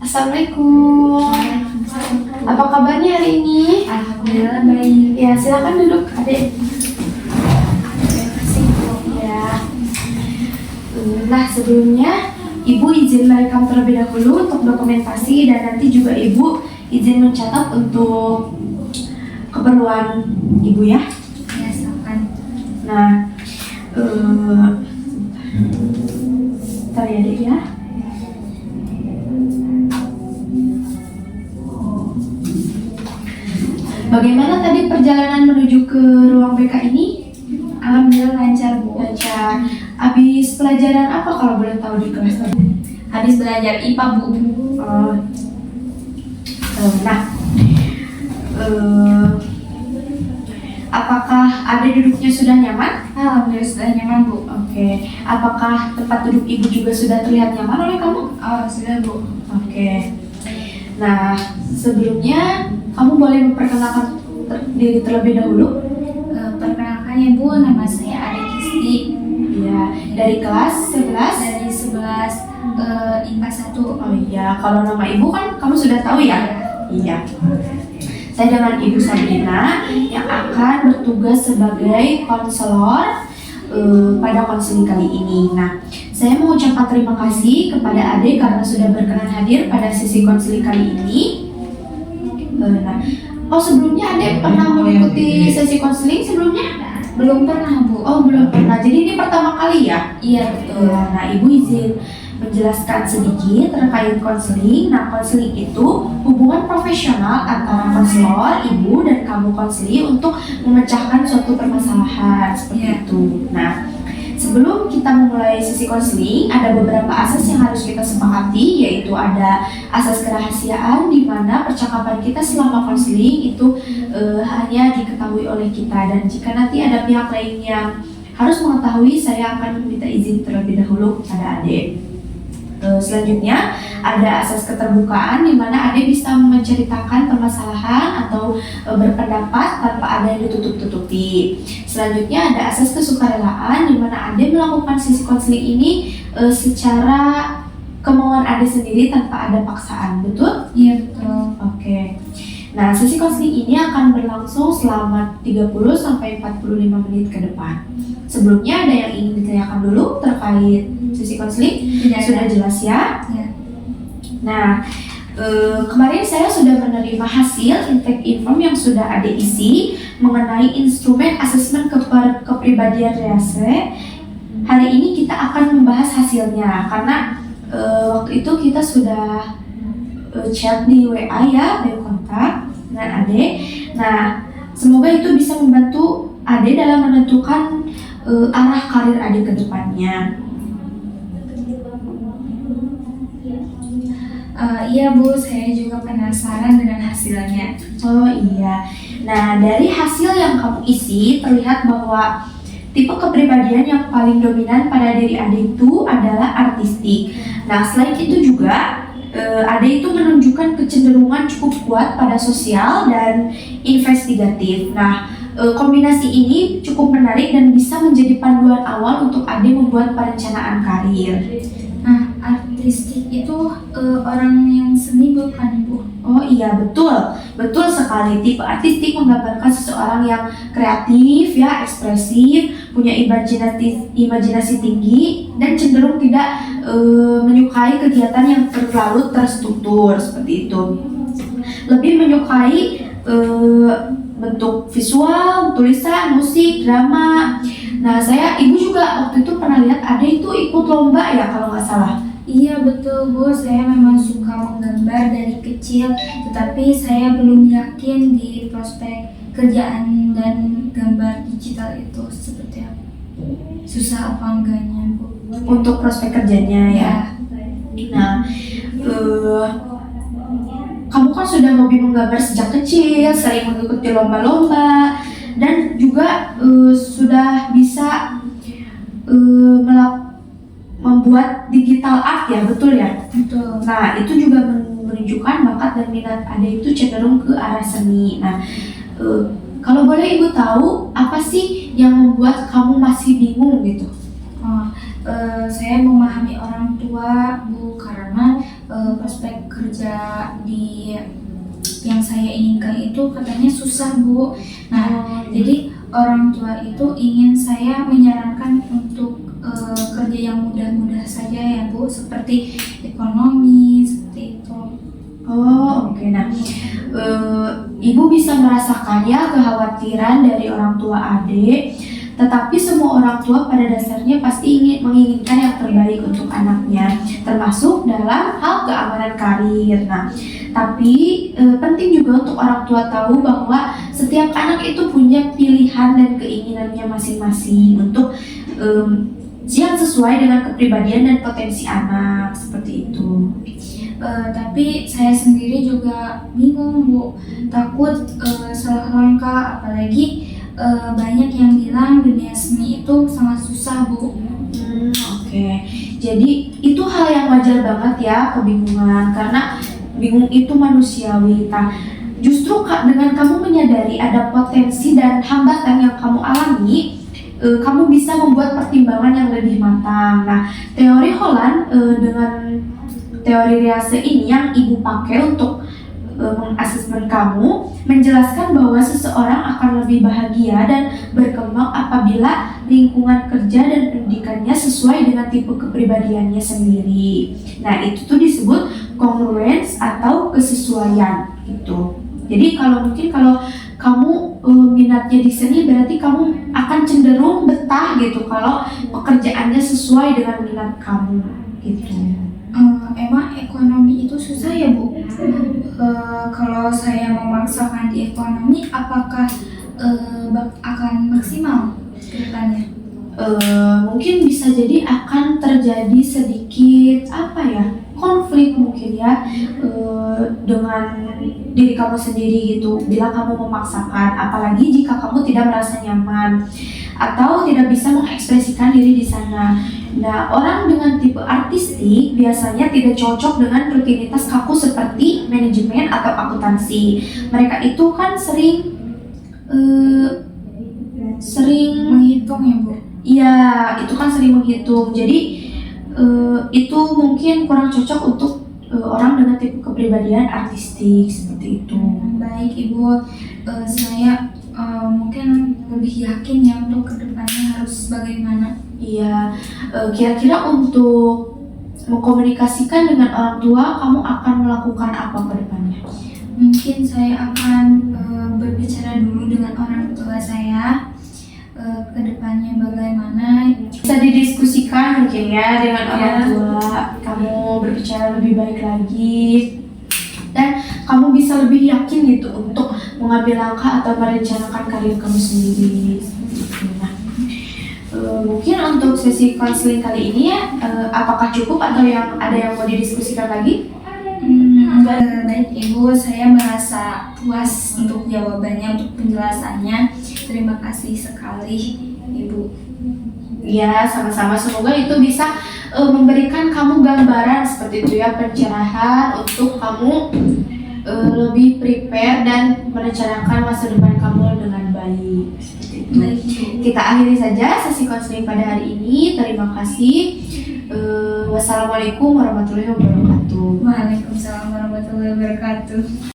Assalamualaikum. Apa kabarnya hari ini? Alhamdulillah baik. Ya, silakan duduk, Adik. Terima kasih Bu. Ya. Nah, sebelumnya Ibu izin merekam terlebih dahulu untuk dokumentasi dan nanti juga Ibu izin mencatat untuk keperluan Ibu ya. Ya, silakan. Nah, bentar ya Dek ya. Bagaimana tadi perjalanan menuju ke ruang BK ini? Alhamdulillah lancar Bu. Lancar. Habis pelajaran apa kalau boleh tahu di kelas tadi? Habis belajar IPA Bu. Oh. Nah, apakah ada duduknya sudah nyaman? Alhamdulillah sudah nyaman Bu. Oke. Apakah tempat duduk Ibu juga sudah terlihat nyaman oleh kamu? Oh sudah Bu. Oke. Nah, sebelumnya kamu boleh memperkenalkan diri terlebih dahulu? Perkenalkan ya Bu, nama saya Ade Kisti. Ya, dari kelas 11. Dari 11 IPA 1. Oh iya, kalau nama Ibu kan kamu sudah tahu ya? Iya. Saya dengan Ibu Sabrina yang akan bertugas sebagai konselor pada konseling kali ini. Nah, saya mengucapkan terima kasih kepada Ade karena sudah berkenan hadir pada sesi konseling kali ini. Sebelumnya Ade pernah mengikuti sesi konseling sebelumnya? Belum pernah Bu. Oh, belum pernah. Jadi ini pertama kali ya? Iya betul. Nah, Ibu izin menjelaskan sedikit terkait konseling. Nah, konseling itu hubungan profesional antara konselor, Ibu, dan kamu konseli untuk memecahkan suatu permasalahan seperti Iya. itu. Nah, sebelum kita memulai sesi konseling, ada beberapa asas yang harus kita sepakati, yaitu ada asas kerahasiaan di mana percakapan kita selama konseling itu hanya diketahui oleh kita, dan jika nanti ada pihak lain yang harus mengetahui, saya akan meminta izin terlebih dahulu kepada Ade. Selanjutnya ada asas keterbukaan di mana Ade bisa menceritakan permasalahan atau berpendapat tanpa ada yang ditutup-tutupi. Selanjutnya ada asas kesukarelaan di mana Ade melakukan sesi konseling ini secara kemauan Ade sendiri tanpa ada paksaan. Betul? Iya betul. Oke. Nah, sesi konseling ini akan berlangsung selama 30 sampai 45 menit ke depan. Sebelumnya ada yang ingin ditanyakan dulu terkait sesi konseling? Tidak. Sudah jelas ya? Ya. Nah, kemarin saya sudah menerima hasil intake inform yang sudah Ade isi mengenai instrumen asesmen kepribadian Rease. Hari ini kita akan membahas hasilnya karena waktu itu kita sudah chat di WA ya, dari kontak dengan Ade. Nah, semoga itu bisa membantu Ade dalam menentukan arah karir Ade ke depannya. Iya Bu, saya juga penasaran dengan hasilnya. Oh iya. Nah, dari hasil yang kamu isi terlihat bahwa tipe kepribadian yang paling dominan pada diri Ade itu adalah artistik. Nah, selain itu juga Ade itu menunjukkan kecenderungan cukup kuat pada sosial dan investigatif. Nah, kombinasi ini cukup menarik dan bisa menjadi panduan awal untuk Ade membuat perencanaan karir. Nah, artistik itu orang yang seni bukan Bu? Oh iya, betul sekali. Tipe artistik menggambarkan seseorang yang kreatif, ya, ekspresif, punya imajinasi tinggi, dan cenderung tidak menyukai kegiatan yang terlalu terstruktur seperti itu. Lebih menyukai bentuk visual, tulisan, musik, drama. Nah, Ibu juga waktu itu pernah lihat Ade itu ikut lomba ya kalau nggak salah. Iya betul Bu, saya memang suka menggambar dari kecil, tetapi saya belum yakin di prospek kerjaan dan gambar digital itu seperti apa. Susah apa enggaknya Bu? Untuk prospek kerjanya ya. Nah, kamu kan sudah hobi menggambar sejak kecil, sering mengikuti lomba-lomba, dan juga sudah bisa membuat digital art ya, betul ya? Betul. Nah, itu juga menunjukkan bakat dan minat Ade itu cenderung ke arah seni. Nah, kalau boleh Ibu tahu, apa sih yang membuat kamu masih bingung gitu? Saya memahami orang tua Bu, karena prospek kerja di yang saya inginkan itu katanya susah, Bu. Nah, jadi orang tua itu ingin saya menyarankan untuk kerja yang mudah-mudah saja ya, Bu, seperti ekonomi, seperti itu. Oh, oke. Nah, ibu bisa merasakan ya kekhawatiran dari orang tua adik, tetapi semua orang tua pada dasarnya pasti menginginkan yang terbaik untuk anaknya, termasuk dalam hal keamanan karir. Nah, tapi penting juga untuk orang tua tahu bahwa setiap anak itu punya pilihan dan keinginannya masing-masing untuk yang sesuai dengan kepribadian dan potensi anak, seperti itu. Tapi saya sendiri juga bingung, Bu, takut salah langkah, apalagi banyak yang bilang dunia seni itu sangat susah, Bu. Oke. Jadi itu hal yang wajar banget ya, kebingungan, karena bingung itu manusiawi. Nah, justru dengan kamu menyadari ada potensi dan hambatan yang kamu alami, kamu bisa membuat pertimbangan yang lebih matang. Nah, teori Holland dengan teori Riase ini yang ibu pakai untuk mengasesmen kamu menjelaskan bahwa seseorang akan lebih bahagia dan berkembang apabila lingkungan kerja dan pendidikannya sesuai dengan tipe kepribadiannya sendiri. Nah, itu tuh disebut congruence atau kesesuaian gitu. Jadi kalau kamu minatnya di seni, berarti kamu akan cenderung betah gitu kalau pekerjaannya sesuai dengan minat kamu gitu. Emang ekonomi itu susah ya, Bu? Kalau saya memaksakan di ekonomi, apakah akan maksimal ke depannya? Mungkin bisa jadi akan terjadi sedikit konflik mungkin ya dengan diri kamu sendiri gitu bila kamu memaksakan, apalagi jika kamu tidak merasa nyaman atau tidak bisa mengekspresikan diri di sana. Nah, orang dengan tipe artistik biasanya tidak cocok dengan rutinitas kaku seperti manajemen atau akuntansi. Mereka itu kan sering Menghitung ya, Bu? Iya, itu kan sering menghitung. Jadi itu mungkin kurang cocok untuk orang dengan tipe kepribadian artistik seperti itu. Baik, Ibu. Saya mungkin lebih yakin ya untuk kedepannya harus bagaimana. Iya, kira-kira untuk mengkomunikasikan dengan orang tua, kamu akan melakukan apa ke depannya? Mungkin saya akan berbicara dulu dengan orang tua saya. Kedepannya bagaimana? Bisa didiskusikan mungkin ya dengan orang tua. Kamu berbicara lebih baik lagi dan kamu bisa lebih yakin gitu untuk mengambil langkah atau merencanakan karir kamu sendiri. Nah, mungkin untuk sesi konseling kali ini ya, apakah cukup atau ada yang mau didiskusikan lagi? Baik, Ibu, saya merasa puas untuk jawabannya, untuk penjelasannya. Terima kasih sekali, Ibu. Ya, sama-sama. Semoga itu bisa memberikan kamu gambaran seperti itu ya, pencerahan untuk kamu lebih prepare dan merencanakan masa depan kamu dengan baik. Baik. Kita akhiri saja sesi konseling pada hari ini. Terima kasih. Wassalamualaikum warahmatullahi wabarakatuh. Waalaikumsalam warahmatullahi wabarakatuh.